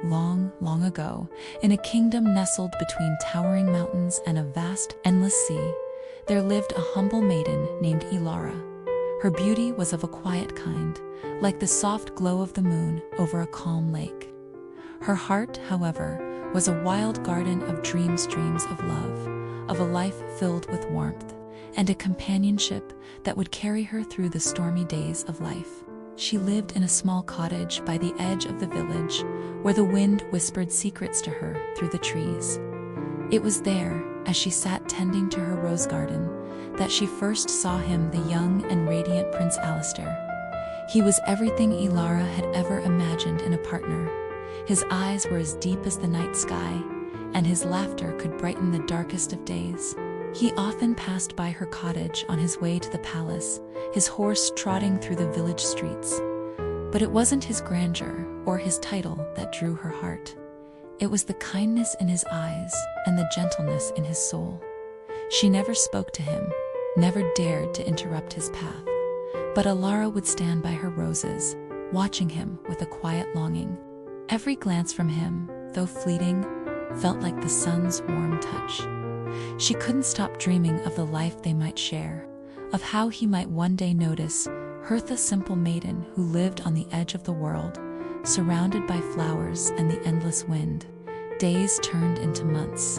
long, long ago, in a kingdom nestled between towering mountains and a vast, endless sea, there lived a humble maiden named Elara. Her beauty was of a quiet kind, like the soft glow of the moon over a calm lake. Her heart, however, was a wild garden of dreams of love, of a life filled with warmth, and a companionship that would carry her through the stormy days of life. She lived in a small cottage by the edge of the village, where the wind whispered secrets to her through the trees. It was there, as she sat tending to her rose garden, that she first saw him, the young and radiant Prince Alistair. He was everything Elara had ever imagined in a partner. His eyes were as deep as the night sky, and his laughter could brighten the darkest of days. He often passed by her cottage on his way to the palace, his horse trotting through the village streets. But it wasn't his grandeur or his title that drew her heart. It was the kindness in his eyes and the gentleness in his soul. She never spoke to him, never dared to interrupt his path. But Elara would stand by her roses, watching him with a quiet longing. Every glance from him, though fleeting, felt like the sun's warm touch. She couldn't stop dreaming of the life they might share, of how he might one day notice her, the simple maiden who lived on the edge of the world, surrounded by flowers and the endless wind. Days turned into months,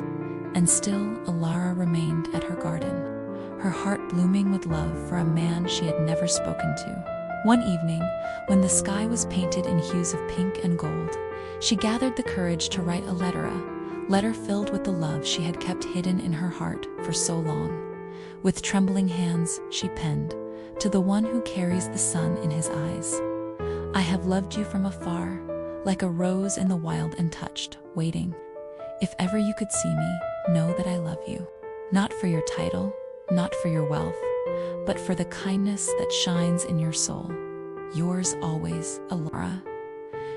and still Elara remained at her garden, her heart blooming with love for a man she had never spoken to. One evening, when the sky was painted in hues of pink and gold, she gathered the courage to write a letter filled with the love she had kept hidden in her heart for so long. With trembling hands, she penned, "To the one who carries the sun in his eyes. I have loved you from afar, like a rose in the wild and touched, waiting. If ever you could see me, know that I love you. Not for your title, not for your wealth, but for the kindness that shines in your soul. Yours always, Elara."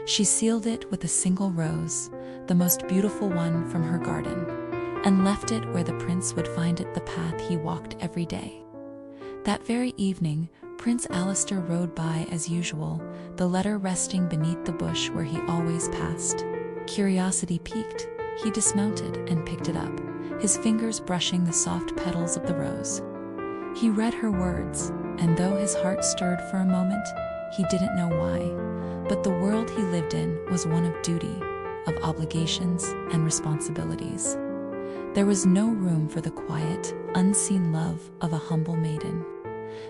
She sealed it with a single rose, the most beautiful one from her garden, and left it where the prince would find it, the path he walked every day. That very evening, Prince Alistair rode by as usual, the letter resting beneath the bush where he always passed. Curiosity piqued, he dismounted and picked it up, his fingers brushing the soft petals of the rose. He read her words, and though his heart stirred for a moment, he didn't know why. But the world he lived in was one of duty, of obligations and responsibilities. There was no room for the quiet, unseen love of a humble maiden.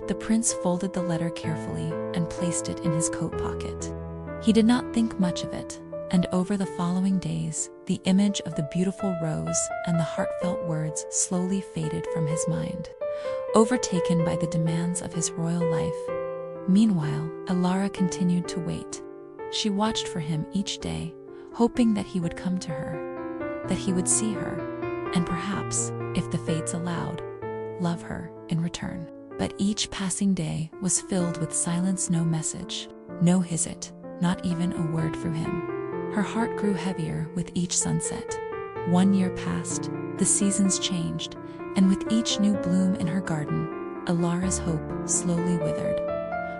The prince folded the letter carefully and placed it in his coat pocket. He did not think much of it, and over the following days, the image of the beautiful rose and the heartfelt words slowly faded from his mind, overtaken by the demands of his royal life. Meanwhile, Elara continued to wait. She watched for him each day, hoping that he would come to her, that he would see her, and perhaps, if the fates allowed, love her in return. But each passing day was filled with silence, no message, no visit, not even a word from him. Her heart grew heavier with each sunset. 1 year passed, the seasons changed, and with each new bloom in her garden, Elara's hope slowly withered.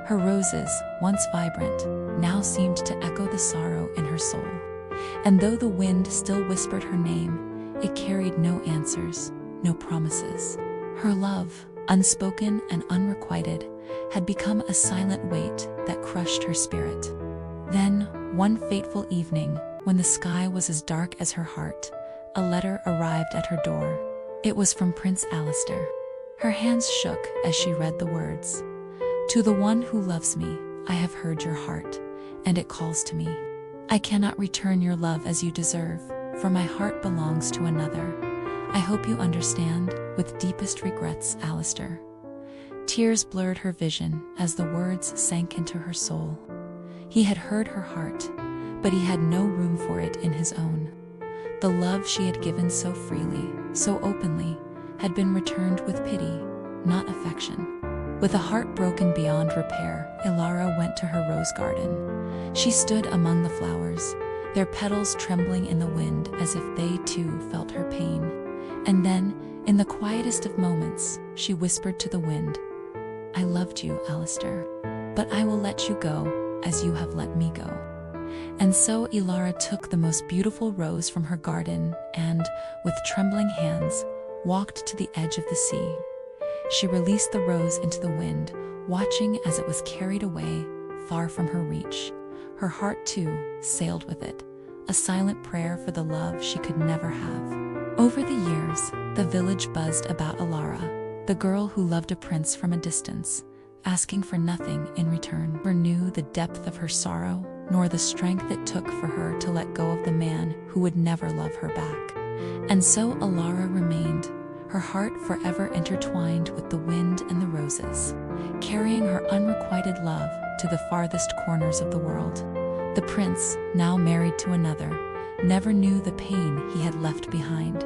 Her roses, once vibrant, now seemed to echo the sorrow in her soul. And though the wind still whispered her name, it carried no answers, no promises. Her love, unspoken and unrequited, had become a silent weight that crushed her spirit. Then, one fateful evening, when the sky was as dark as her heart, a letter arrived at her door. It was from Prince Alistair. Her hands shook as she read the words. "To the one who loves me, I have heard your heart, and it calls to me. I cannot return your love as you deserve, for my heart belongs to another. I hope you understand, with deepest regrets, Alistair." Tears blurred her vision as the words sank into her soul. He had heard her heart, but he had no room for it in his own. The love she had given so freely, so openly, had been returned with pity, not affection. With a heart broken beyond repair, Elara went to her rose garden. She stood among the flowers, their petals trembling in the wind as if they too felt her pain. And then, in the quietest of moments, she whispered to the wind, "I loved you, Alistair, but I will let you go as you have let me go." And so Ilara took the most beautiful rose from her garden and, with trembling hands, walked to the edge of the sea. She released the rose into the wind, watching as it was carried away, far from her reach. Her heart, too, sailed with it, a silent prayer for the love she could never have. Over the years, the village buzzed about Ilara, the girl who loved a prince from a distance, asking for nothing in return. Never knew the depth of her sorrow, nor the strength it took for her to let go of the man who would never love her back. And so Ilara remained, her heart forever intertwined with the wind and the roses, carrying her unrequited love to the farthest corners of the world. The prince, now married to another, never knew the pain he had left behind.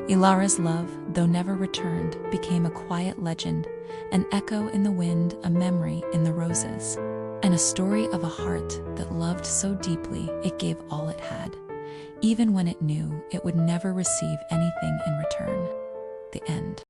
Ilara's love, though never returned, became a quiet legend, an echo in the wind, a memory in the roses, and a story of a heart that loved so deeply it gave all it had, even when it knew it would never receive anything in return.